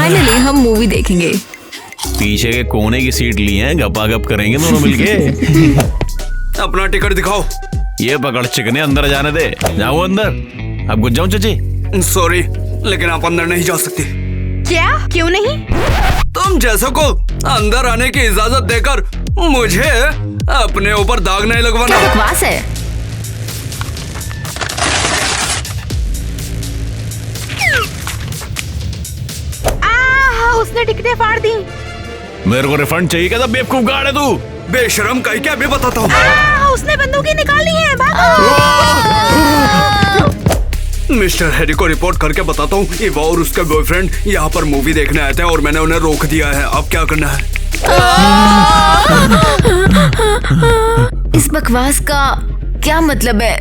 Finally हम movie देखेंगे। पीछे के कोने की सीट ली है, गपागप करेंगे दोनों मिलके। अपना टिकट दिखाओ। ये पकड़ चिकने, अंदर जाने दे। जाओ अंदर। अब घुस जाऊं चाची? सॉरी, लेकिन आप अंदर नहीं जा सकती। क्या? क्यों नहीं? तुम जैसों को अंदर आने की इजाजत देकर मुझे अपने ऊपर दाग नहीं लगवाना। क्या बकवास है? उसने टिकटें फाड़ दी। मेरे को रिफंड चाहिए क्या? बेवकूफ गाड़ है तू। बेशरम कहीं क्या, अभी बताता हूँ। उसने बंदूकें निकाली हैं। भागो। मिस्टर हैरी को रिपोर्ट करके बताता हूँ। इवा और उसके बॉयफ्रेंड यहाँ पर मूवी देखने आए थे और मैंने उन्हें रोक दिया है। अब क्या करना है? इस बकवास का क्या मतलब है?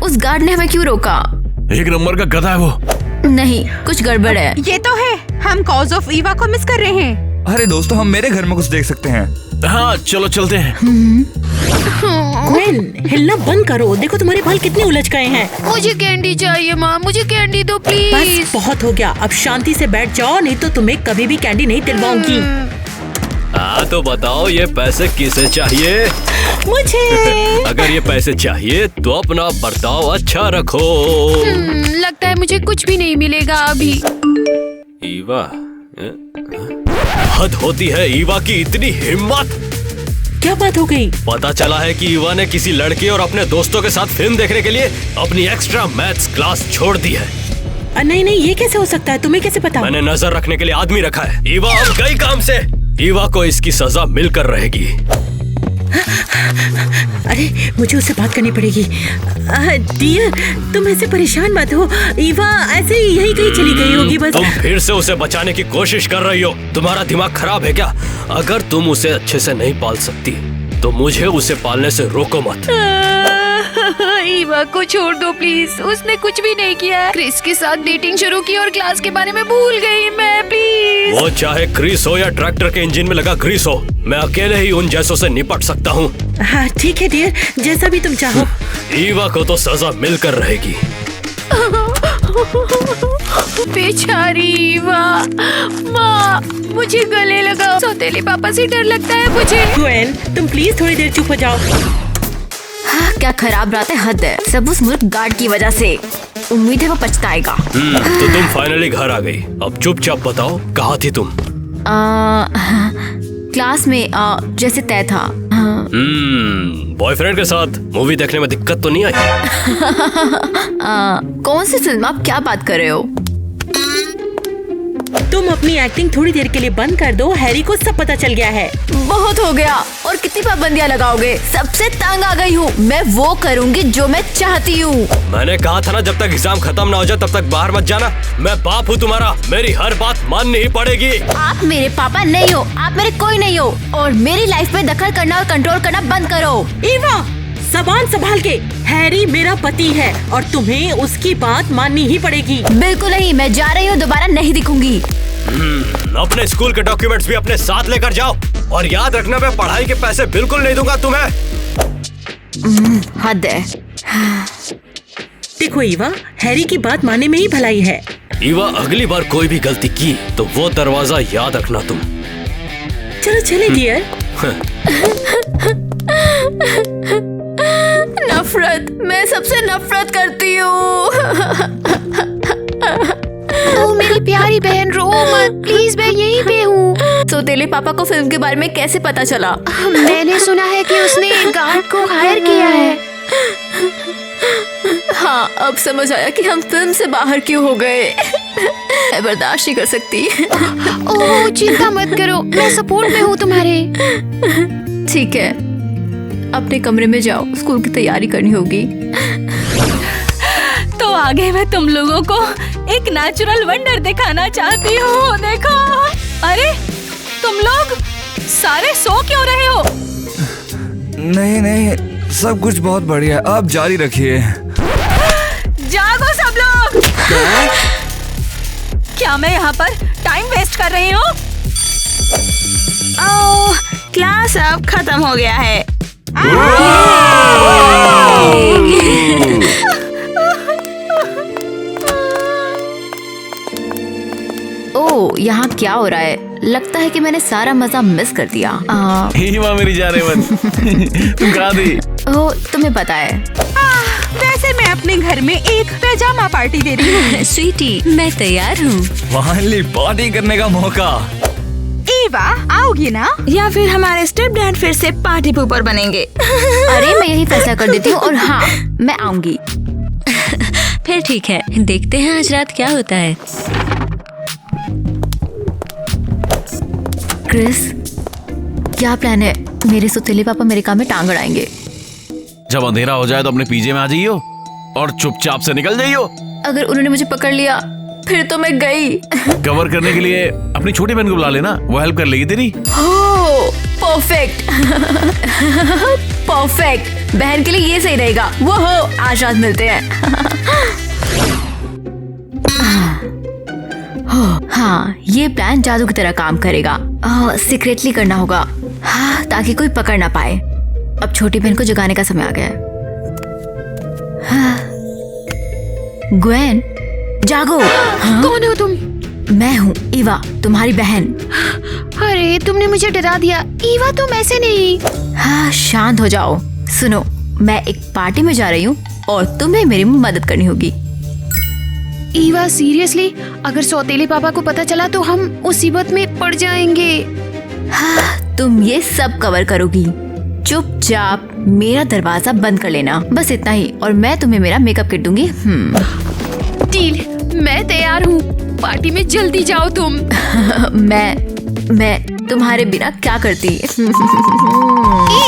उस गार्ड ने हमें क्यों रोका? एक नंबर का गधा है वो। नहीं, कुछ गड़बड़ है। ये तो है, हम कॉज ऑफ ईवा को मिस कर रहे हैं। अरे दोस्तों, हम मेरे घर में कुछ देख सकते हैं। हाँ चलो चलते हैं। ग्वेन, हिलना बंद करो। देखो तुम्हारे बाल कितने उलझ गए हैं। मुझे कैंडी चाहिए माँ, मुझे कैंडी दो प्लीज। बस बहुत हो गया, अब शांति से बैठ जाओ, नहीं तो तुम्हें कभी भी कैंडी नहीं दिलवाऊंगी। हाँ तो बताओ, ये पैसे किसे चाहिए? मुझे। अगर ये पैसे चाहिए तो अपना बर्ताव अच्छा रखो। लगता है मुझे कुछ भी नहीं मिलेगा अभी। ईवा, हद होती है ईवा की इतनी हिम्मत। क्या बात हो गई? पता चला है कि ईवा ने किसी लड़के और अपने दोस्तों के साथ फिल्म देखने के लिए अपनी एक्स्ट्रा मैथ्स क्लास छोड़ दी है। नहीं नहीं, ये कैसे हो सकता है? तुम्हें कैसे पता? मैंने नजर रखने के लिए आदमी रखा है। ईवा अब गई काम से। ईवा को इसकी सजा मिलकर रहेगी। अरे मुझे उससे बात करनी पड़ेगी। डियर, तुम ऐसे परेशान मत हो। ईवा ऐसे ही यही कहीं चली गई होगी बस। तुम फिर से उसे बचाने की कोशिश कर रही हो। तुम्हारा दिमाग खराब है क्या? अगर तुम उसे अच्छे से नहीं पाल सकती तो मुझे उसे पालने से रोको मत। ईवा को छोड़ दो प्लीज, उसने कुछ भी नहीं किया। क्रिस के साथ डेटिंग शुरू की और क्लास के बारे में भूल गई मैं। प्लीज। वो चाहे क्रिस हो या ट्रैक्टर के इंजन में लगा ग्रीस हो, मैं अकेले ही उन जैसों से निपट सकता हूँ। हाँ ठीक है डियर, जैसा भी तुम चाहो। ईवा को तो सजा मिलकर रहेगी। बेचारी ईवा। माँ, मुझे गले लगा। सौतेले पापा से डर लगता है मुझे। ग्वेन, तुम प्लीज थोड़ी देर चुप हो जाओ। क्या खराब रात है, हद है। सब उस मूर्ख गार्ड की वजह से। उम्मीद है वो पछताएगा। तो तुम फाइनली घर आ गई। अब चुपचाप बताओ, कहाँ थी तुम? क्लास में जैसे तय था। बॉयफ्रेंड के साथ मूवी देखने में दिक्कत तो नहीं आई? कौन सी फिल्म? आप क्या बात कर रहे हो? तुम अपनी एक्टिंग थोड़ी देर के लिए बंद कर दो। हैरी को सब पता चल गया है। बहुत हो गया। और कितनी पाबंदियां लगाओगे? सबसे तंग आ गई हूँ। मैं वो करूँगी जो मैं चाहती हूँ। मैंने कहा था ना, जब तक एग्जाम खत्म ना हो जाए तब तक बाहर मत जाना। मैं बाप हूँ तुम्हारा, मेरी हर बात माननी ही पड़ेगी। आप मेरे पापा नहीं हो, आप मेरे कोई नहीं हो। और मेरी लाइफ में दखल करना और कंट्रोल करना बंद करो। ईवा, ज़बान संभाल के। हैरी मेरा पति है और तुम्हें उसकी बात माननी ही पड़ेगी। बिल्कुल नहीं, मैं जा रही हूँ, दोबारा नहीं दिखूंगी। अपने स्कूल के डॉक्यूमेंट्स भी अपने साथ लेकर जाओ और याद रखना, मैं पढ़ाई के पैसे बिल्कुल नहीं दूंगा तुम्हें। हद है। देखो ईवा, हैरी की बात मानने में ही भलाई है। ईवा, अगली बार कोई भी गलती की तो वो दरवाजा याद रखना तुम। चलो चले डियर। नफरत, मैं सबसे नफरत करती हूँ। ओ मेरी प्यारी बहन, रो मत प्लीज, मैं यहीं पे हूँ। तो तेरे पापा को फिल्म के बारे में कैसे पता चला? मैंने सुना है कि उसने एक गार्ड को हायर किया है। हाँ, अब समझ आया कि हम फिल्म से बाहर क्यों हो गए। मैं बर्दाश्त नहीं कर सकती। ओह चिंता मत करो, मैं सपोर्ट में हूँ तुम्हारे। ठीक है, अपने कमरे में जाओ, स्कूल की तैयारी करनी होगी। तो आगे मैं तुम लोगों को एक नेचुरल वंडर दिखाना चाहती हूँ। देखो। अरे तुम लोग सारे सो क्यों रहे हो? नहीं नहीं, सब कुछ बहुत बढ़िया है, आप जारी रखिए। जागो सब लोग। क्या मैं यहाँ पर टाइम वेस्ट कर रही हूँ? ओह, क्लास अब खत्म हो गया है। ओह, यहाँ क्या हो रहा है? लगता है कि मैंने सारा मजा मिस कर दिया। ईवा मेरी जाने मन तुम कहाँ थी? ओ, तुम्हें पता है। वैसे मैं अपने घर में एक पैजामा पार्टी दे रही हूँ। स्वीटी, मैं तैयार हूँ। फाइनली पार्टी करने का मौका। ईवा आओगी ना? या फिर हमारे स्टेप डैड फिर से पार्टी पोपर बनेंगे? अरे मैं यही फैसला कर देती हूँ और हाँ मैं आऊंगी। फिर ठीक है, देखते हैं आज रात क्या होता है। क्रिस, क्या प्लान है? मेरे सौतेले पापा मेरे काम में टांग अड़ाएंगे। जब अंधेरा हो जाए तो अपने पीजे में आ जाइयो और चुपचाप से निकल जाइयो। अगर उन्होंने मुझे पकड़ लिया फिर तो मैं गई। कवर करने के लिए अपनी छोटी बहन को बुला लेना, वो हेल्प कर लेगी तेरी। हो, परफेक्ट। परफेक्ट, बहन के लिए ये सही रहेगा। वो हो, आज रात मिलते हैं। हाँ, ये प्लान जादू की तरह काम करेगा। सीक्रेटली करना होगा, हाँ, ताकि कोई पकड़ ना पाए। अब छोटी बहन को जगाने का समय आ गया है। हाँ। ग्वेन, जागो। हाँ? कौन हो तुम? मैं हूँ ईवा, तुम्हारी बहन। अरे तुमने मुझे डरा दिया। ईवा तुम ऐसे नहीं। हाँ, शांत हो जाओ। सुनो, मैं एक पार्टी में जा रही हूँ और तुम्हें मेरी मदद करनी होगी। ईवा सीरियसली? अगर सौतेले पापा को पता चला तो हम मुसीबत में पड़ जाएंगे। हाँ, तुम ये सब कवर करोगी। चुपचाप मेरा दरवाजा बंद कर लेना, बस इतना ही, और मैं तुम्हें मेरा मेकअप किट दूंगी। डील, मैं तैयार हूँ। पार्टी में जल्दी जाओ तुम। मैं तुम्हारे बिना क्या करती?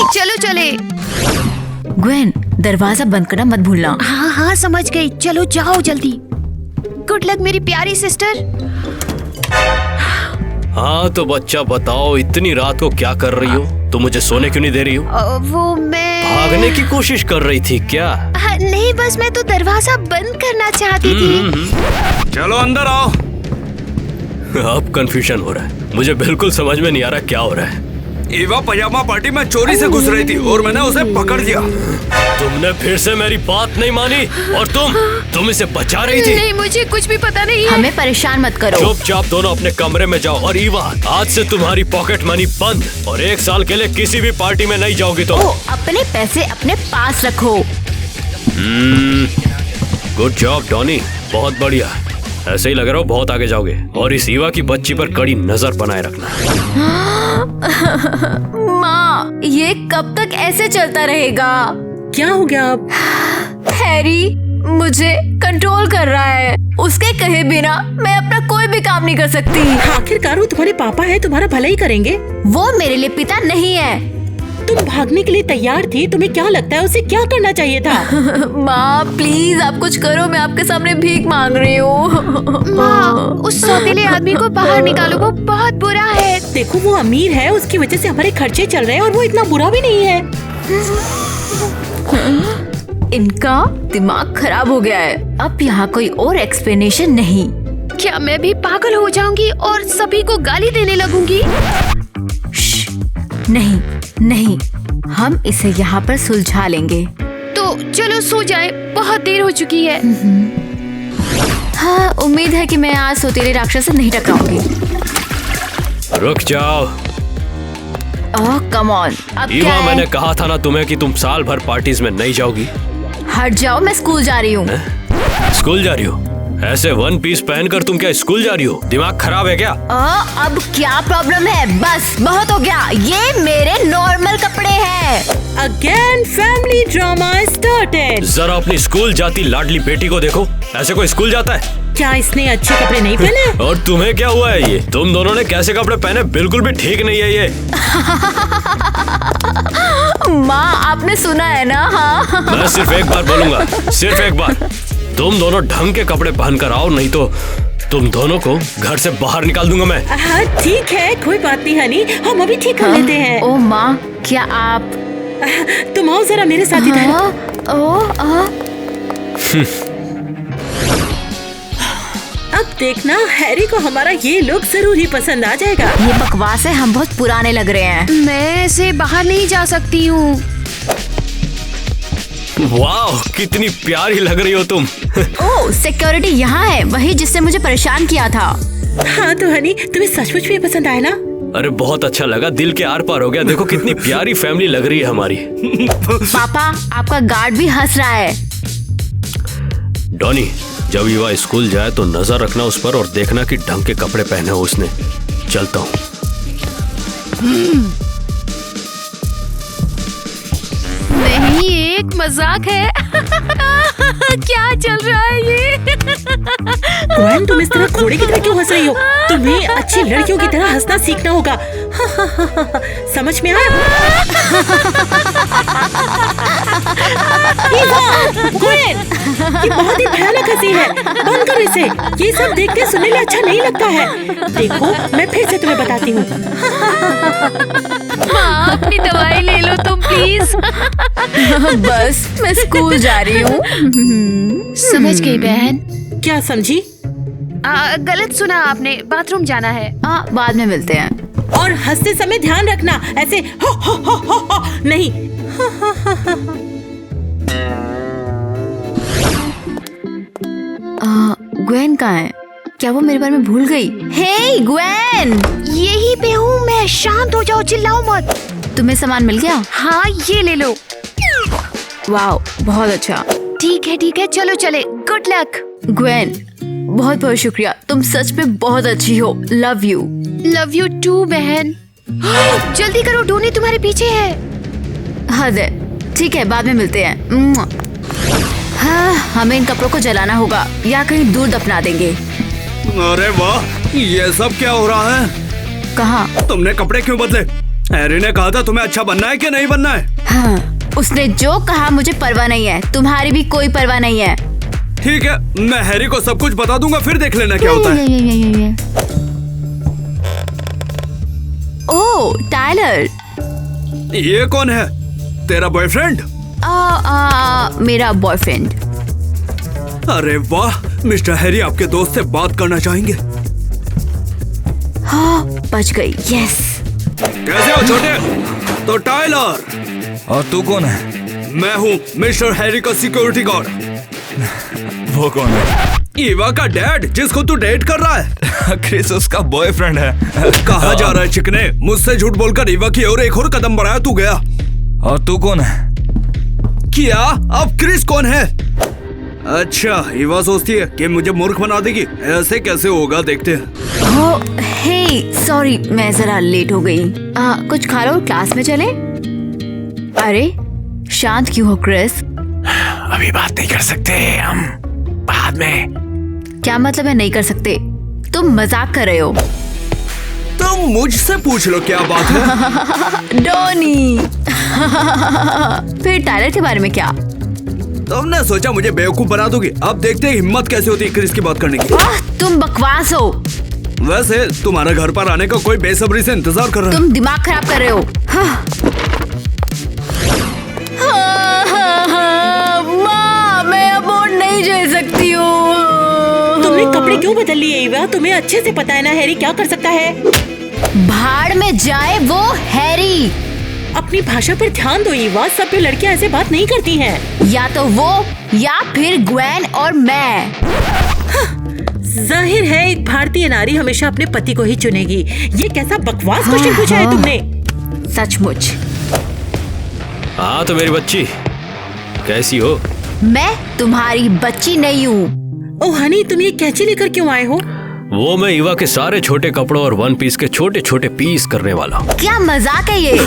चलो चले। ग्वेन, दरवाजा बंद करना मत भूलना। हाँ हाँ समझ गई, चलो जाओ जल्दी। गुड लक मेरी प्यारी सिस्टर। हाँ तो बच्चा बताओ, इतनी रात को क्या कर रही हो? तो मुझे सोने क्यों नहीं दे रही हो? वो मैं भागने की कोशिश कर रही थी क्या? नहीं, बस मैं तो दरवाजा बंद करना चाहती थी। चलो अंदर आओ। अब कंफ्यूजन हो रहा है, मुझे बिल्कुल समझ में नहीं आ रहा क्या हो रहा है। ईवा पजामा पार्टी में चोरी से घुस रही थी और मैंने उसे पकड़ लिया। तुमने फिर से मेरी बात नहीं मानी और तुम इसे बचा रही थी। नहीं, मुझे कुछ भी पता नहीं है। हमें परेशान मत करो। चुपचाप दोनों अपने कमरे में जाओ। और ईवा, आज से तुम्हारी पॉकेट मनी बंद और 1 साल के लिए किसी भी पार्टी में नहीं जाओगी तुम। अपने पैसे अपने पास रखो। गुड जॉब डॉनी, बहुत बढ़िया। ऐसे ही लग रहा हो बहुत आगे जाओगे। और इस ईवा की बच्ची पर कड़ी नजर बनाए रखना। माँ, ये कब तक ऐसे चलता रहेगा? क्या हो गया अब? हैरी मुझे कंट्रोल कर रहा है। उसके कहे बिना मैं अपना कोई भी काम नहीं कर सकती। आखिरकार वो तुम्हारे पापा है, तुम्हारा भला ही करेंगे। वो मेरे लिए पिता नहीं है। तुम भागने के लिए तैयार थी, तुम्हें क्या लगता है उसे क्या करना चाहिए था? माँ प्लीज आप कुछ करो, मैं आपके सामने भीख मांग रही हूँ। माँ, उस सौतेले आदमी को बाहर निकालो, वो बहुत बुरा है। देखो वो अमीर है, उसकी वजह से हमारे खर्चे चल रहे हैं और वो इतना बुरा भी नहीं है। इनका दिमाग खराब हो गया है। अब यहाँ कोई और एक्सप्लेनेशन नहीं। क्या मैं भी पागल हो जाऊंगी और सभी को गाली देने लगूंगी? नहीं नहीं, हम इसे यहाँ पर सुलझा लेंगे। तो चलो सो जाए, बहुत देर हो चुकी है। हाँ, उम्मीद है कि मैं आज सौतेले राक्षस से नहीं टकराऊंगी। रुक जाओ। ओह कम ऑन, अब क्या ईवा, है? मैंने कहा था ना तुम्हें कि तुम साल भर पार्टीज में नहीं जाओगी। हट जाओ, मैं स्कूल जा रही हूँ। स्कूल जा रही हो? ऐसे 1 पीस पहनकर तुम क्या स्कूल जा रही हो? दिमाग खराब है क्या? अब क्या प्रॉब्लम है? बस बहुत हो गया, ये मेरे नॉर्मल कपड़े हैं। Again family drama started. जरा अपनी स्कूल जाती लाडली बेटी को देखो, ऐसे कोई स्कूल जाता है? क्या इसने अच्छे कपड़े नहीं पहने? और तुम्हें क्या हुआ है? ये तुम दोनों ने कैसे कपड़े पहने? बिल्कुल भी ठीक नहीं है ये। माँ आपने सुना है ना? हाँ मैं सिर्फ एक बार बोलूंगा, सिर्फ एक बार। तुम दोनों ढंग के कपड़े पहन कर आओ, नहीं तो तुम दोनों को घर से बाहर निकाल दूंगा मैं। हाँ ठीक है, कोई बात नहीं हनी, हम अभी ठीक कर लेते हैं। ओ माँ, क्या आप? तुम आओ जरा मेरे साथ इधर। अब देखना, हैरी को हमारा ये लुक जरूर ही पसंद आ जाएगा। ये बकवास है, हम बहुत पुराने लग रहे हैं। मैं ऐसे बाहर नहीं जा सकती हूँ। वाह, कितनी प्यारी लग रही हो तुम। ओह, सिक्योरिटी यहाँ है, वही जिसने मुझे परेशान किया था। हाँ तो हनी, तुम्हें सचमुच में पसंद आया ना? अरे बहुत अच्छा लगा, दिल के आर पार हो गया। देखो कितनी प्यारी फैमिली लग रही है हमारी। पापा, आपका गार्ड भी हंस रहा है। डॉनी, जब ईवा स्कूल जाए तो नजर रखना उस पर और देखना कि ढंग के कपड़े पहने हो उसने। चलता हूँ। नहीं, एक मजाक है। क्या चल रहा है ये? गwen, तुम इस तरह घोड़े की तरह क्यों हंस रही हो? तुम्हें अच्छी लड़कियों की तरह हंसना सीखना होगा। समझ में आया? gwen, ये बहुत ही भयानक हंसी है। बंद करो इसे। ये सब देखते सुनने में अच्छा नहीं लगता है। देखो, मैं फिर से तुम्हें बताती हूँ। माँ, अपनी दवाई ले लो तुम प्लीज। बस मैं स्कूल जा रही हूँ। समझ गई बहन। क्या समझी? गलत सुना आपने, बाथरूम जाना है। बाद में मिलते हैं। और हंसते समय ध्यान रखना, ऐसे हो नहीं। ग्वेन कहाँ है? क्या वो मेरे बारे में भूल गई? हे ग्वेन, यही पे हूँ मैं, शांत हो जाओ, चिल्लाओ मत। तुम्हें सामान मिल गया? हाँ, ये ले लो। वाओ, बहुत अच्छा। ठीक है, चलो चले। Good luck. ग्वेन, बहुत बहुत शुक्रिया, तुम सच में बहुत अच्छी हो। Love you. Love you too बहन। जल्दी करो, डोनी तुम्हारे पीछे है। हद है। ठीक है, बाद में मिलते हैं। हाँ, हमें इन कपड़ों को जलाना होगा या कहीं दूर दफना देंगे। अरे वाह, ये सब क्या हो रहा है? कहाँ? तुमने कपड़े क्यों बदले? हैरी ने कहा था तुम्हें अच्छा बनना है कि नहीं बनना है? हाँ, उसने जो कहा मुझे परवाह नहीं है, तुम्हारी भी कोई परवाह नहीं है। ठीक है, मैं हैरी को सब कुछ बता दूंगा, फिर देख लेना क्या होता है। ओह, टायलर। ये कौन है? तेरा बॉयफ्रेंड? मेरा बॉयफ्रेंड। अरे वाह, मिस्टर हैरी आपके दोस्त से बात करना चाहेंगे। हाँ, बच गई। यस। कैसे हो छोटे? तो टायलर। और तू कौन है? मैं हूँ मिस्टर हैरी का सिक्योरिटी गार्ड। वो कौन है? ईवा का डैड, जिसको तू डेट कर रहा है। क्रिस उसका बॉयफ्रेंड है। कहाँ जा रहा है चिकने? मुझसे झूठ बोलकर ईवा की ओर एक और कदम बढ़ाया तू गया। और तू कौन है? क्या? अब क्रिस कौन है? अच्छा, ईवा सोचती है कि मुझे मूर्ख बना देगी। ऐसे कैसे होगा, देखते हैं। हे, सॉरी, मैं जरा लेट हो गई। कुछ खा लो, क्लास में चले। अरे, शांत क्यों हो क्रिस? अभी बात नहीं कर सकते हम, बाद में। क्या मतलब है नहीं कर सकते? तुम मजाक कर रहे हो? तुम मुझसे पूछ लो क्या बात है। डोनी। फिर टायलर के बारे में क्या? तुमने सोचा मुझे बेवकूफ बना दोगी। अब देखते हैं हिम्मत कैसे होती है क्रिस की बात करने की। तुम बकवास हो। वैसे तुम्हारा घर पर आने का कोई बेसब्री से इंतजार कर रहा है। तुम दिमाग खराब कर रहे हो। माँ, मैं अब और नहीं झेल सकती हूँ। तुमने कपड़े क्यों बदल लिए ईवा? तुम्हें अच्छे से पता है ना हैरी क्या कर सकता है। भाड़ में जाए वो हैरी। अपनी भाषा पर ध्यान दो ईवा, सब पे लड़कियां ऐसे बात नहीं करती हैं। या तो वो या फिर ग्वेन और मैं। जाहिर है एक भारतीय नारी हमेशा अपने पति को ही चुनेगी। ये कैसा बकवास क्वेश्चन पूछा है तुमने। सचमुच। हाँ तो मेरी बच्ची, कैसी हो? मैं तुम्हारी बच्ची नहीं हूँ। ओह हनी, तुम ये कैंची लेकर क्यों आए हो? वो मैं ईवा के सारे छोटे कपड़ों और वन पीस के छोटे छोटे पीस करने वाला हूँ। क्या मजाक है ये?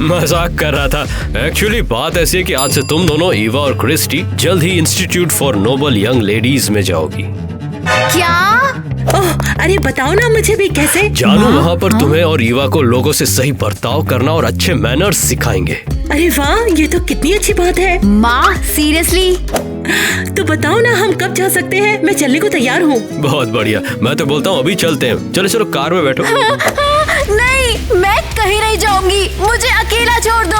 मजाक कर रहा था। एक्चुअली बात ऐसी है कि आज से तुम दोनों ईवा और क्रिस्टी जल्द ही institute for noble young ladies में जाओगी। क्या? ओह, अरे बताओ ना मुझे भी कैसे। जानू वहाँ पर तुम्हें और ईवा को लोगों से सही बर्ताव करना और अच्छे मैनर्स सिखाएंगे। अरे वाह, ये तो कितनी अच्छी बात है। माँ, सीरियसली? तो बताओ ना हम कब जा सकते हैं? मैं चलने को तैयार हूँ। बहुत बढ़िया, मैं तो बोलता हूँ अभी चलते हैं। चलो चलो कार में बैठो। नहीं, मैं कहीं नहीं जाऊंगी, मुझे अकेला छोड़ दो।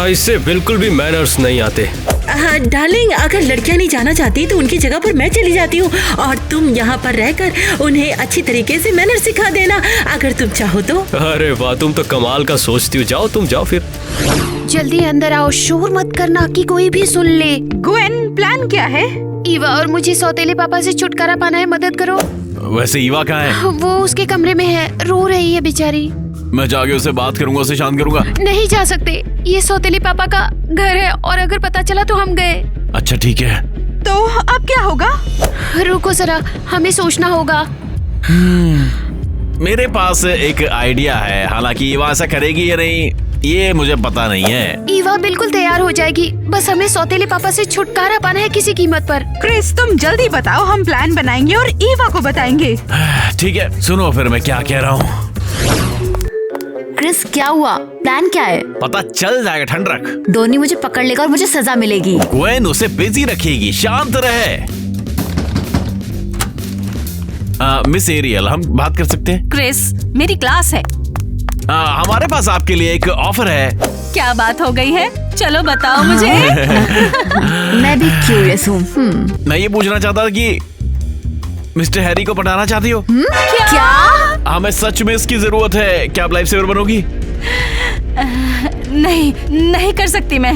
इससे बिल्कुल भी मैनर्स नहीं आते। डार्लिंग, अगर लड़कियां नहीं जाना चाहती तो उनकी जगह पर मैं चली जाती हूँ और तुम यहाँ पर रहकर उन्हें अच्छी तरीके से मैनर सिखा देना, अगर तुम चाहो तो। अरे वाह, तुम तो कमाल का सोचती हो। जाओ, तुम जाओ फिर। जल्दी अंदर आओ, शोर मत करना कि कोई भी सुन ले। ग्वेन, प्लान क्या है? ईवा और मुझे सौतेले पापा से छुटकारा पाना है, मदद करो। वैसे ईवा कहाँ है? वो उसके कमरे में है, रो रही है बेचारी। मैं जाके उससे बात करूंगा, उसे शांत करूंगा। नहीं जा सकते, ये सौतेले पापा का घर है और अगर पता चला तो हम गए। अच्छा ठीक है। तो अब क्या होगा? रुको जरा, हमें सोचना होगा। मेरे पास एक आइडिया है, हालांकि ईवा ऐसा करेगी या नहीं ये मुझे पता नहीं है। ईवा बिल्कुल तैयार हो जाएगी, बस हमें सौतेले पापा से छुटकारा पाना है किसी कीमत पर। क्रिस तुम जल्दी बताओ, हम प्लान बनाएंगे और ईवा को बताएंगे। ठीक है, सुनो फिर मैं क्या कह रहा हूँ। क्रिस क्या हुआ? प्लान क्या है? पता चल जाएगा, ठंड रख। धोनी मुझे पकड़ लेगा और मुझे सजा मिलेगी। ग्वेन उसे बिजी रखेगी, शांत रहे। मिस एरियल, हम बात कर सकते हैं? क्रिस मेरी क्लास है। हमारे पास आपके लिए एक ऑफर है। क्या बात हो गई है? चलो बताओ मुझे। मैं भी क्यूरियस हूँ। मैं ये पूछना चाहता था कि मिस्टर हैरी को पटाना चाहती हो? क्या? हमें सच में इसकी जरूरत है। क्या आप लाइफ सेवर बनोगी? नहीं कर सकती मैं।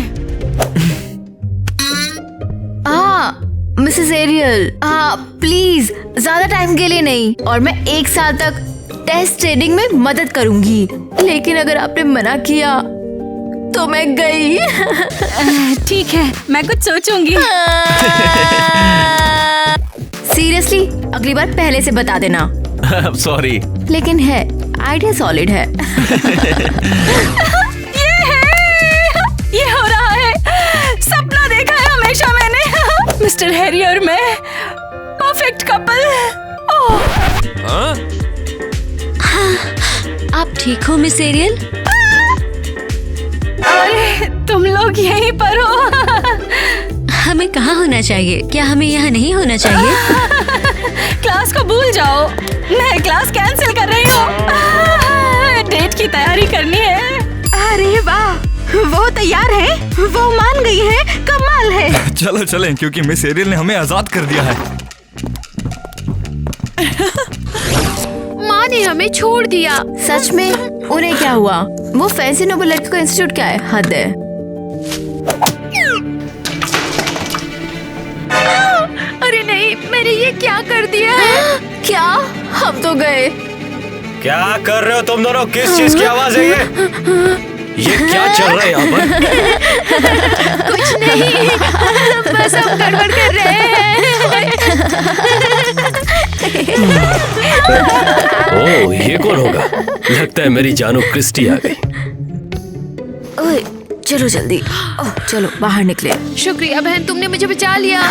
मिसेस एरियल, प्लीज ज्यादा टाइम के लिए नहीं, और मैं 1 साल तक टेस्ट ट्रेडिंग में मदद करूंगी। लेकिन अगर आपने मना किया तो मैं गई। ठीक है, मैं कुछ सोचूंगी। सीरियसली, अगली बार पहले से बता देना। सॉरी। लेकिन है, आइडिया सॉलिड है। ये हो रहा है, सपना देखा है हमेशा मैंने। मिस्टर हैरी और मैं परफेक्ट कपल। आप ठीक हो मिस एरियल? अरे तुम लोग यहीं पर हो। हमें कहाँ होना चाहिए? क्या हमें यहाँ नहीं होना चाहिए? क्लास को भूल जाओ, मैं क्लास कैंसिल कर रही हूँ। डेट की तैयारी करनी है। अरे वाह, वो तैयार है, वो मान गई है, कमाल है। चलो चलें, क्योंकि मिस एरियल ने हमें आजाद कर दिया है। माँ ने हमें छोड़ दिया। सच में? उन्हें क्या हुआ? वो फैंसी नोबल लड़की का इंस्टीट्यूट क्या है? हद है। अरे नहीं, मैंने ये क्या कर दिया है? क्या? हम तो गए। क्या कर रहे हो तुम दोनों? किस चीज की आवाज है ये क्या चल रहा है यहाँ पर? कुछ नहीं, बस हम गड़बड़ कर रहे हैं। ओह, ये कौन होगा? लगता है मेरी जानू क्रिस्टी आ गई। ओए, चलो जल्दी। चलो बाहर निकले। शुक्रिया बहन, तुमने मुझे बचा लिया।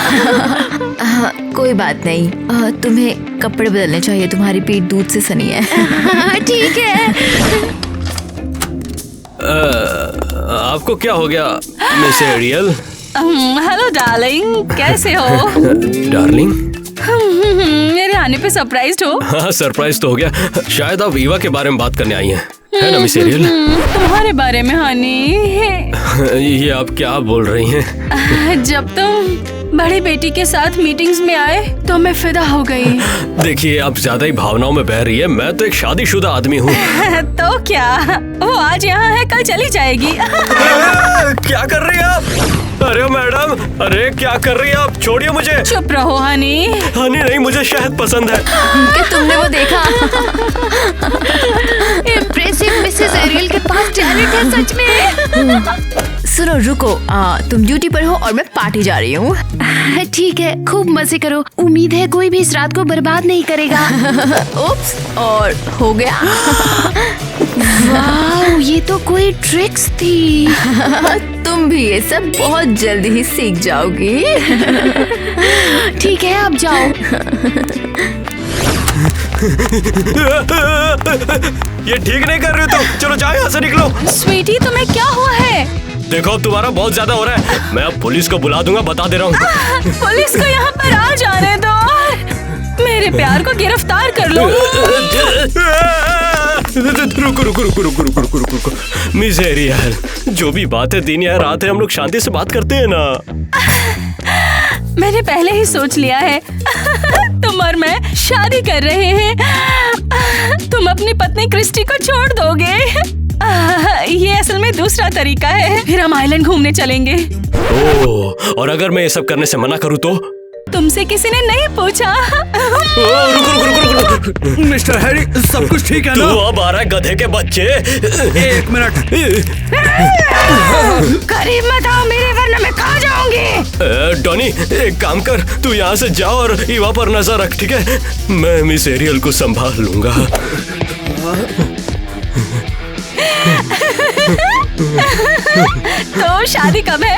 कोई बात नहीं। तुम्हें कपड़े बदलने चाहिए, तुम्हारी पीठ दूध से सनी है। ठीक है। आपको क्या हो गया मिस एरियल? हेलो डार्लिंग, कैसे हो? डार्लिंग? मेरे आने पे सरप्राइज्ड हो? हाँ, सरप्राइज तो हो गया। शायद आप ईवा के बारे में बात करने आई हैं, है ना मिस एरियल? तुम्हारे बारे में हनी। ये आप क्या बोल रही हैं? जब तुम बड़ी बेटी के साथ मीटिंग्स में आए तो मैं फिदा हो गई। देखिए, आप ज्यादा ही भावनाओं में बह रही है। मैं तो एक शादीशुदा आदमी हूँ। तो क्या, वो आज यहाँ है, कल चली जाएगी। क्या कर रही हैं आप? अरे मैडम, अरे क्या कर रही हैं आप? छोड़िए मुझे। चुप रहो हनी। हनी नहीं, मुझे शहद पसंद है। क्या तुमने वो देखा? इम्प्रेसिव, मिसेस एरियल के पास टैलेंट है सच में। सुनो रुको, तुम ड्यूटी पर हो और मैं पार्टी जा रही हूँ। ठीक है, खूब मजे करो। उम्मीद है कोई भी इस रात को बर्बाद नहीं करेगा। उप्स, और हो गया। वाह, ये तो कोई ट्रिक्स थी। तुम भी ये सब बहुत जल्दी ही सीख जाओगी। ठीक है, अब जाओ। ये ठीक नहीं कर रही हो तुम। चलो जाओ यहाँ से, निकलो। स्वीटी, तुम्हें क्या हुआ है? देखो, तुम्हारा बहुत ज्यादा हो रहा है। मैं अब पुलिस को बुला दूंगा, बता दे रहा हूँ। पुलिस को यहाँ पर आ जाने दो। मेरे प्यार को गिरफ्तार कर लो। रुको। मिस एरियल, जो भी बात है दिन या रात है, हम लोग शांति से बात करते हैं ना। मैंने पहले ही सोच लिया है। तुम और मैं शादी कर रहे हैं। तुम अपनी पत्नी क्रिस्टी को छोड़ दोगे। ये असल में दूसरा तरीका है। फिर हम आइलैंड घूमने चलेंगे। ओह, और अगर मैं ये सब करने से मना करूँ तो? तुमसे किसी ने नहीं पूछा। रुको। मिस्टर हैरी, सब कुछ ठीक है तू ना? अब आ रहा है गधे के बच्चे। 1 मिनट। करीब मत आओ मेरे, वरना मैं खा जाऊंगी। डॉनी, एक काम कर, तू यहाँ से जा और ईवा पर नजर रख, ठीक है? मैं मिस एरियल को संभाल लूंगा। तो शादी कब है?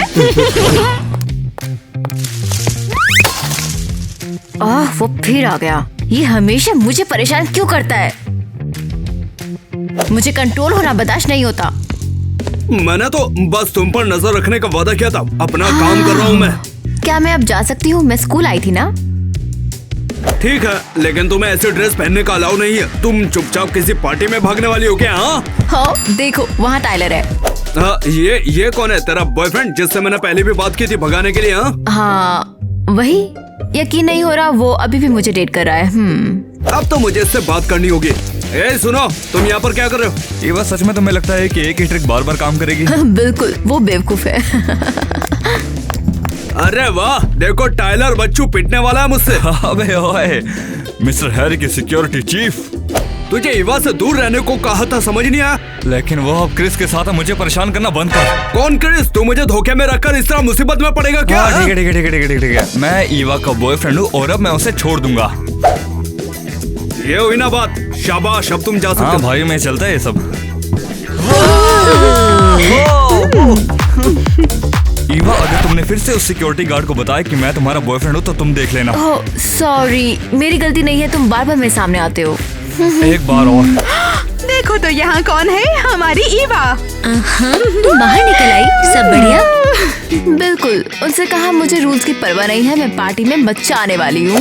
वो फिर आ गया। ये हमेशा मुझे परेशान क्यों करता है? मुझे कंट्रोल होना बर्दाश्त नहीं होता। मैंने तो बस तुम पर नजर रखने का वादा किया था। अपना काम कर रहा हूँ मैं। क्या मैं अब जा सकती हूँ? मैं स्कूल आई थी ना। ठीक है, लेकिन तुम्हें ऐसे ड्रेस पहनने का अलाउ नहीं है। तुम चुपचाप किसी पार्टी में भागने वाली हो क्या? हाँ, देखो वहाँ टाइलर है। ये कौन है? तेरा बॉयफ्रेंड जिससे मैंने पहले भी बात की थी भगाने के लिए? हाँ वही। यकीन नहीं हो रहा, वो अभी भी मुझे डेट कर रहा है। अब तो मुझे इससे बात करनी होगी। ए सुनो, तुम यहाँ पर क्या कर रहे हो? ये बात सच में तुम्हें लगता है कि एक ही ट्रिक बार बार काम करेगी? बिल्कुल, वो बेवकूफ है। अरे वाह, देखो टाइलर बच्चू पिटने वाला है मुझसे। अबे ओए, मिस्टर हैरी की सिक्योरिटी चीफ। तुझे ईवा से दूर रहने को कहा था, समझ नहीं आया? लेकिन वो अब क्रिस के साथ मुझे परेशान करना बंद कर। कौन क्रिस? तू मुझे धोखे में रखकर इस तरह मुसीबत में पड़ेगा क्या? ठीक है। मैं ईवा का बॉयफ्रेंड हूँ और अब मैं उसे छोड़ दूंगा। ये हुई ना बात। शाबाश, अब तुम जा सकते हाँ हो। भाई, मैं चलता है ये सब। ईवा, अगर तुमने फिर से उस सिक्योरिटी गार्ड को बताया कि मैं तुम्हारा बॉयफ्रेंड हूँ तो तुम देख लेना। ओह सॉरी, मेरी गलती नहीं है। तुम बार बार मेरे सामने आते हो। एक बार और। देखो तो यहाँ कौन है? हमारी ईवा। तुम बाहर निकल आई? सब बढ़िया? बिल्कुल। उनसे कहा मुझे रूल्स की परवाह नहीं है, मैं पार्टी में बच्चा आने वाली हूँ।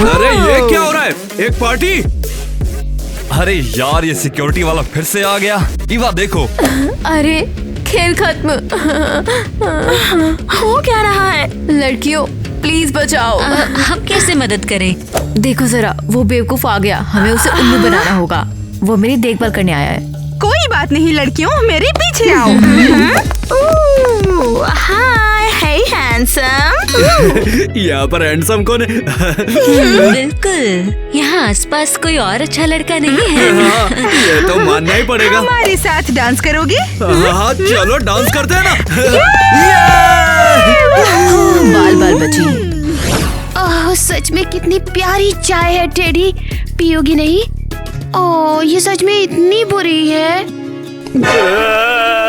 अरे ये क्या हो रहा है? एक पार्टी? अरे यार, ये सिक्योरिटी वाला फिर से आ गया। ईवा देखो। अरे खेल खत्म। हो क्या रहा है? लड़कियों प्लीज बचाओ। हम कैसे मदद करें? देखो जरा, वो बेवकूफ आ गया। हमें उसे उल्लू बनाना होगा। वो मेरी देखभाल करने आया है। कोई बात नहीं लड़कियों, मेरे पीछे आओ। हाय, हे हैंडसम। यहाँ पर हैंडसम कौन है? बिल्कुल, यहाँ आसपास कोई और अच्छा लड़का नहीं है। हाँ, ये तो मानना ही पड़ेगा। हमारे साथ डांस करोगे? हाँ चलो डांस करते हैं ना। बाल बाल बची। ओह, सच में कितनी प्यारी चाय है टेडी। पियोगी नहीं? ओह, ये सच में इतनी बुरी है।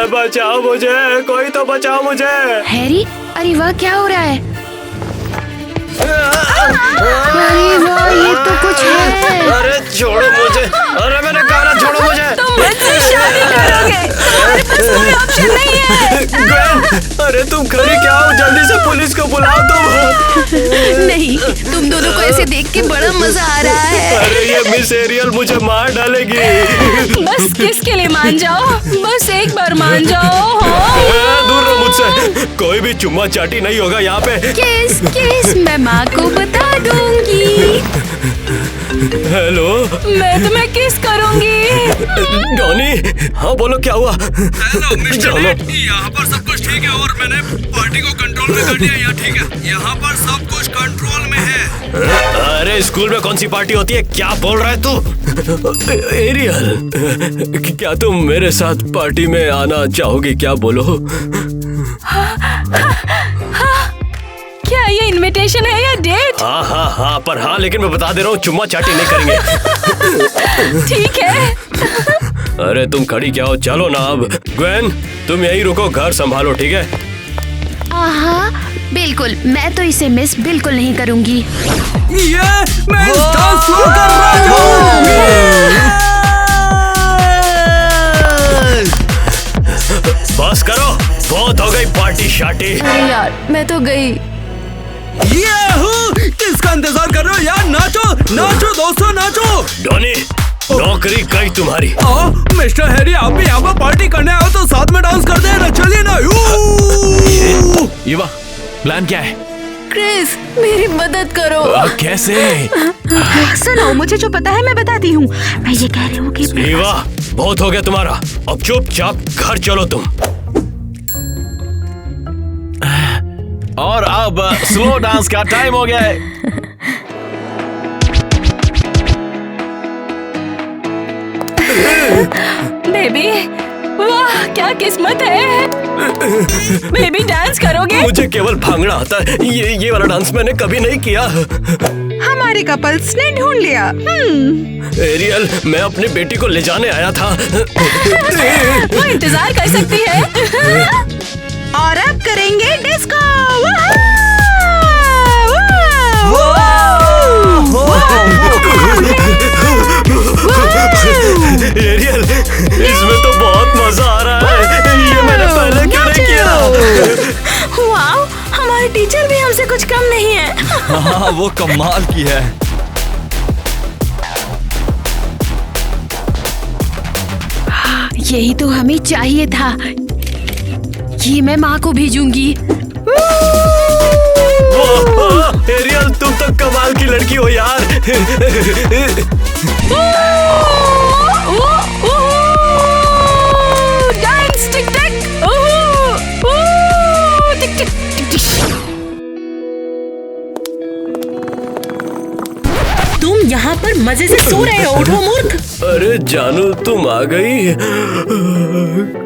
बचाओ मुझे, कोई तो बचाओ मुझे। हैरी, अरे वाह, क्या हो रहा है? अरे वाह, ये तो कुछ है। अरे छोड़ो मुझे। अरे मैंने कहा ना, छोड़ो मुझे। तुम मुझसे शादी करोगे? तुम्हारे पास कोई ऑप्शन नहीं है। ग्वेन, अरे तुम खड़ी क्या हो? जल्दी से पुलिस को बुलाओ तुम। नहीं, तुम दोनों को ऐसे देख के बड़ा मजा आ रहा है। अरे ये मिस एरियल मुझे मार डालेगी। बस किसके लिए मान जाओ? बस एक बार मान जाओ। दूर रहो मुझसे। कोई भी चुम्मा चाटी नहीं होगा यहाँ पे। किस किस मैं माँ को बता दूंगी। हेलो, मैं तुम्हें किस करूंगी। डॉनी। हाँ बोलो, क्या हुआ? हेलो मिस्टर चलो। नेट, यहाँ पर सब कुछ ठीक है और मैंने पार्टी को कंट्रोल में कर लिया। यहाँ ठीक है, यहाँ पर सब कुछ कंट्रोल में है। अरे स्कूल में कौन सी पार्टी होती है? क्या बोल रहा है तू? एरियल, क्या तुम मेरे साथ पार्टी में आना चाहोगी? क्या बोलो। क्या ये इनविटेशन है या डेट? हाँ, पर हाँ, लेकिन मैं बता दे रहा हूँ, चुम्मा चाटी नहीं करेंगे। ठीक है। अरे तुम खड़ी क्या हो? चलो ना अब। ग्वेन, तुम यहीं रुको, घर संभालो, ठीक है? हाँ बिल्कुल, मैं तो इसे मिस बिल्कुल नहीं करूंगी। ये मैं इस डांस फ्लोर कर रहा हूँ। बस करो, बहुत हो गई पार्टी शाटी। अरे यार, मैं तो गई। किसका इंतजार कर रहे हो यार? नाचो नाचो दोस्तों, नाचो। डॉनी, नौकरी गई तुम्हारी। मिस्टर हैरी, आप भी यहाँ पर पार्टी करने आए हो तो साथ में डांस करते हैं ना। चलिए ना। ईवा, प्लान क्या है? क्रिस, मेरी मदद करो। कैसे? सुनो, मुझे जो पता है मैं बताती हूँ। मैं ये कह रही हूँ कि ईवा, बहुत हो गया तुम्हारा, अब चुपचाप घर चलो तुम। और अब स्लो डांस का टाइम हो गया है। बेबी, वाह क्या किस्मत है। बेबी डांस करोगे? मुझे केवल भांगड़ा आता है, ये वाला डांस मैंने कभी नहीं किया। हमारे कपल्स ने ढूंढ लिया। एरियल, मैं अपनी बेटी को ले जाने आया था। वो इंतजार कर सकती है। और अब करेंगे डिस्को। एरियल, इसमें तो बहुत मजा आ रहा है। ये मैंने पहले क्यों नहीं किया? वाओ, हमारे टीचर भी हमसे कुछ कम नहीं है। हाँ, वो कमाल की है। यही तो हमें चाहिए था। ये मैं माँ को भेजूंगी। एरियल, तुम तो कमाल की लड़की हो यार। डांस टिक टिक। टिक टिक टिक टिक। तुम यहाँ पर मजे से सो रहे हो, उठो मूर्ख। अरे जानू, तुम आ गई।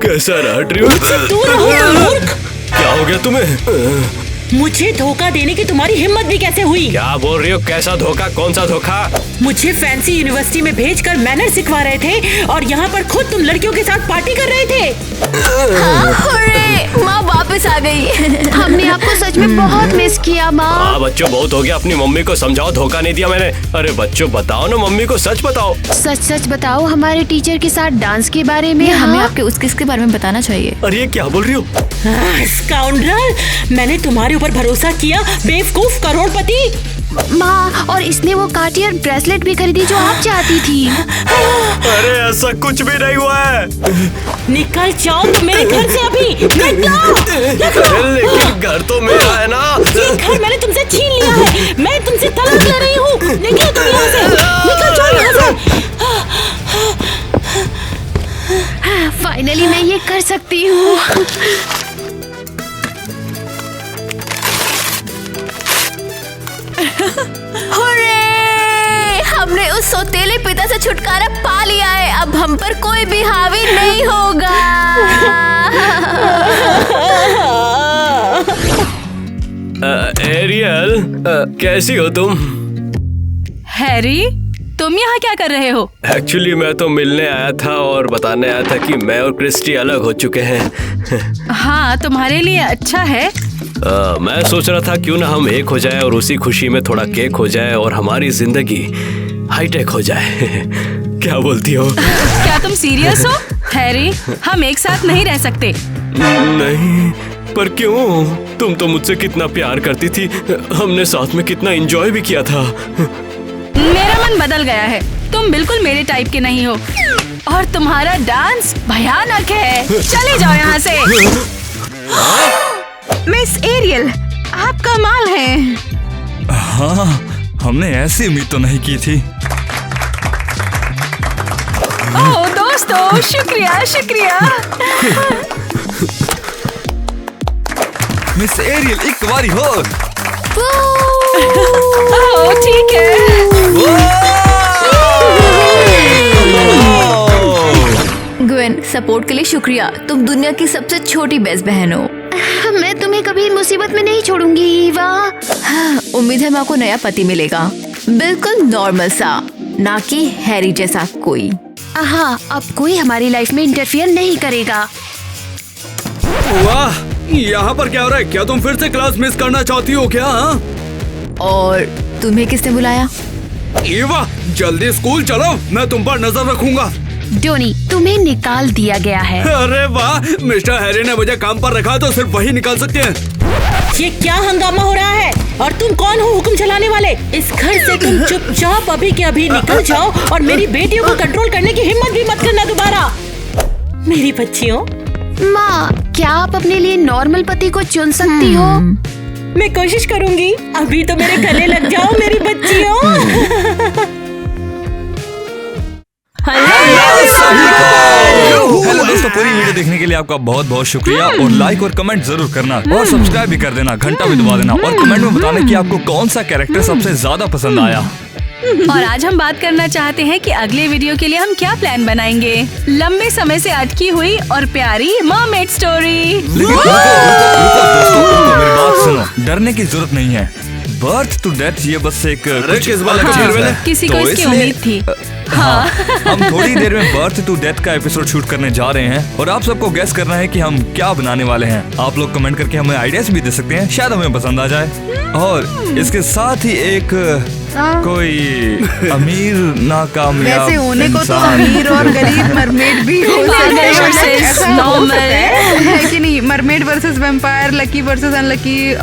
कैसा रहा ट्रिप? दूर रहो तुम मूर्ख। क्या हो गया तुम्हें? मुझे धोखा देने की तुम्हारी हिम्मत भी कैसे हुई? क्या बोल रही हो? कैसा धोखा? कौन सा धोखा? मुझे फैंसी यूनिवर्सिटी में भेजकर मैनर सिखवा रहे थे और यहाँ पर खुद तुम लड़कियों के साथ पार्टी कर रहे थे। माँ वापस आ गई। हमने आपको सच में बहुत मिस किया माँ। हाँ बच्चों, बहुत हो गया। अपनी मम्मी को समझाओ, धोखा नहीं दिया मैंने। अरे बच्चों, बताओ ना, मम्मी को सच बताओ। सच सच बताओ हमारे टीचर के साथ डांस के बारे में। हमें आपके उस किस के बारे में बताना चाहिए। अरे ये क्या बोल रही हो? स्काउंड्रल, मैंने तुम्हारे ऊपर भरोसा किया, बेवकूफ करोड़पति। माँ, और इसने वो कार्टियर ब्रेसलेट भी खरीदी जो आप चाहती थी। अरे ऐसा कुछ भी नहीं हुआ है। निकल जाओ तुम मेरे घर से अभी। लेकिन घर तो मेरा है ना। ये घर मैंने तुमसे छीन लिया है। मैं तुमसे तलाक ले रही हूँ। निकल तुम यहाँ से। निकल जाओ यहाँ से। फाइनली मैं ये कर सकती हूँ। हमने उस सौतेले पिता से छुटकारा पा लिया है। अब हम पर कोई भी हावी नहीं होगा। एरियल, कैसी हो तुम? हैरी, तुम यहाँ क्या कर रहे हो? एक्चुअली मैं तो मिलने आया था और बताने आया था कि मैं और क्रिस्टी अलग हो चुके हैं। हाँ, तुम्हारे लिए अच्छा है। मैं सोच रहा था क्यों ना हम एक हो जाए और उसी खुशी में थोड़ा केक हो जाए और हमारी जिंदगी हाईटेक हो जाए। क्या बोलती हो? क्या तुम सीरियस हो? हैरी, हम एक साथ नहीं रह सकते। नहीं, पर क्यों? तुम तो मुझसे कितना प्यार करती थी। हमने साथ में कितना एंजॉय भी किया था। मेरा मन बदल गया है। तुम बिल्कुल मेरे टाइप के नहीं हो और तुम्हारा डांस भयानक है। चले जाओ यहाँ से। मिस एरियल, आप कमाल हैं। हाँ, हमने ऐसी उम्मीद तो नहीं की थी। ओह दोस्तों, शुक्रिया शुक्रिया। मिस एरियल, एक बारी हो। ओह ठीक है। ग्वेन, सपोर्ट के लिए शुक्रिया। तुम दुनिया की सबसे छोटी बेस्ट बहन हो। मैं तुम्हें कभी मुसीबत में नहीं छोड़ूंगी ईवा। उम्मीद है माँ को नया पति मिलेगा, बिल्कुल नॉर्मल सा, ना कि हैरी जैसा कोई। हाँ, अब कोई हमारी लाइफ में इंटरफियर नहीं करेगा। वाह, यहाँ पर क्या हो रहा है? क्या तुम फिर से क्लास मिस करना चाहती हो क्या? और तुम्हें किसने बुलाया? ईवा, जल्दी स्कूल चलो, मैं तुम पर नजर रखूंगा। डोनी, तुम्हें निकाल दिया गया है। अरे वाह, मिस्टर हैरी ने मुझे काम पर रखा तो सिर्फ वही निकाल सकते हैं। ये क्या हंगामा हो रहा है? और तुम कौन हो हुक्म चलाने वाले? इस घर से तुम चुपचाप अभी के अभी निकल जाओ और मेरी बेटियों को कंट्रोल करने की हिम्मत भी मत करना दोबारा। मेरी बच्चियों। माँ, क्या आप अपने लिए नॉर्मल पति को चुन सकती हो? मैं कोशिश करूंगी। अभी तो मेरे गले लग जाओ मेरी बच्चियों। हेलो सभी को। दोस्तों, पूरी वीडियो देखने के लिए आपका बहुत बहुत शुक्रिया और लाइक और कमेंट जरूर करना और सब्सक्राइब भी कर देना, घंटा भी दबा देना और कमेंट में बताना कि आपको कौन सा कैरेक्टर सबसे ज्यादा पसंद आया। और आज हम बात करना चाहते हैं कि अगले वीडियो के लिए हम क्या प्लान बनाएंगे। लंबे समय से अटकी हुई और प्यारी मरमेड स्टोरी। लेकिन रुको मेरी बात सुनो, डरने की जरूरत नहीं है। बर्थ टू डेथ ये बस एक कुछ किस बात अलग का चीज है। किसी को तो इसकी इसलिए- उम्मीद थी। हाँ, हम थोड़ी देर में बर्थ टू डेथ का एपिसोड शूट करने जा रहे हैं और आप सबको गेस करना है कि हम क्या बनाने वाले हैं। आप लोग कमेंट करके हमें आइडियाज भी दे सकते हैं, शायद हमें पसंद आ जाए। और इसके साथ ही एक कोई अमीर नाकामयाब वैसे होने को तो इंसान- अमीर और गरीब मरमेड भी हो सकते हैं, versus ऐसा हो normal। सकता है कि नहीं? Mermaid versus vampire, lucky versus unlucky.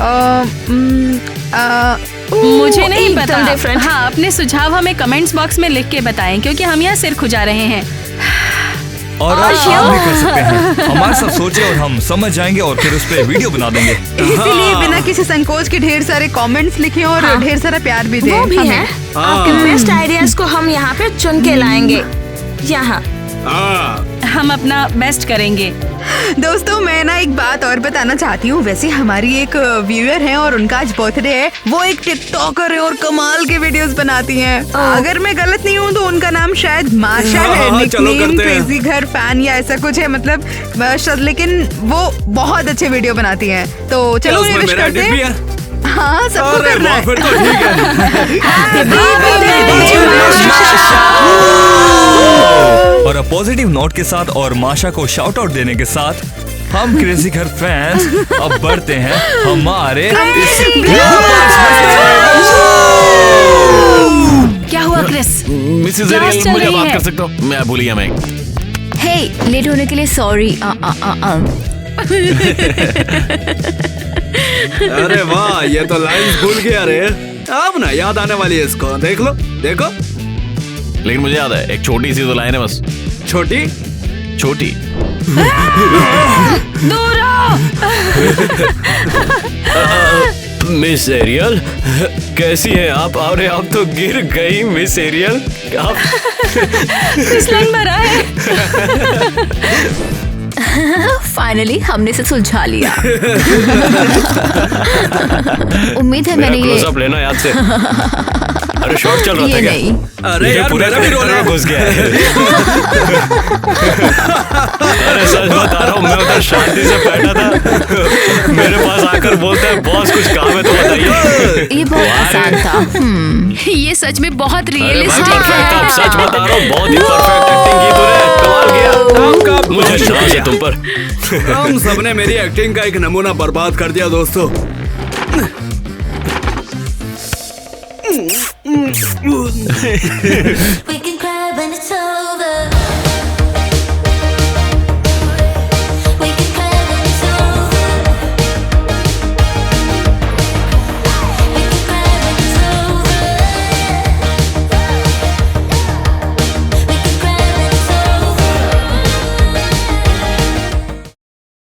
मुझे नहीं एकदम पता। different। हाँ, अपने सुझाव हमें कमेंट्स बॉक्स में लिख के बताएं, क्योंकि हम यहाँ सिर खुजा रहे हैं। और आप भी कर सकते हैं, हमारे साथ सोचे और हम समझ जाएंगे और फिर उस पे वीडियो बना देंगे। इसीलिए बिना किसी संकोच के ढेर सारे कमेंट्स लिखें और ढेर सारा प्यार भी दें। वो भी हमें। है। आपके बेस्ट आइडियाज को हम यहाँ पे चुन के लाएंगे। यहाँ हम अपना बेस्ट करेंगे। दोस्तों, मैं ना एक बात और बताना चाहती हूँ। वैसे हमारी एक व्यूअर है और उनका आज बर्थडे है। वो एक टिकटॉकर है और कमाल के वीडियोस बनाती हैं। अगर मैं गलत नहीं हूँ तो उनका नाम शायद माशा है, हाँ, चलो निकनेम करते हैं। क्रेजी घर फैन या ऐसा कुछ है, मतलब लेकिन वो बहुत अच्छे वीडियो बनाती हैं। तो चलो उन्हें विश करते भी हैं। है। हाँ, सबको अरे करना वाह, है। फिर तो ठीक है। और पॉजिटिव नोट के साथ और माशा को शाउट आउट देने के साथ हम क्रेजी घर फैंस अब बढ़ते हैं हमारे क्या हुआ क्रिस? मिसेस क्लास एरियल, चल मुझे रही बात है। कर सकता हूँ? मैं भूल गया मैं। हे, लेट होने के लिए सॉरी। अरे वाह, ये तो लाइंस भूल गया रे। अब ना याद आने वाली है इसको। देख लो, देखो। लेकिन मुझे याद है, एक छोटी सी तो लाइन है बस। छोटी छोटी। दूर रहो। मिस एरियल, कैसी है आप? अरे आप तो गिर गई मिस एरियल। आप फिसलन भरा है। फाइनली हमने इसे सुलझा लिया। उम्मीद है मेरा मैंने ये क्लोजअप लेना याद से। अरे शॉट चल रहा ये था क्या? नहीं। अरे मुझे यार, पूरे मेरा भी रोना में है। घुस गया है। अरे सच बता रहा हूँ, मैं उधर शांति से बैठा था, मेरे पास आकर बोलता है बॉस कुछ काम है तो बताइए। ये बहुत आसान था। ये सच में बहुत अरे भाई रियलिस्टिक परफेक्ट, है। आप सच बता रहा हूँ, बहुत ही परफेक्ट एक्टिंग की तूने, कमाल किया। आपका मुझे नाज है तुम पर। हम सबने मेरी एक्टिंग का एक नमूना बर्बाद कर दिया दोस्तों।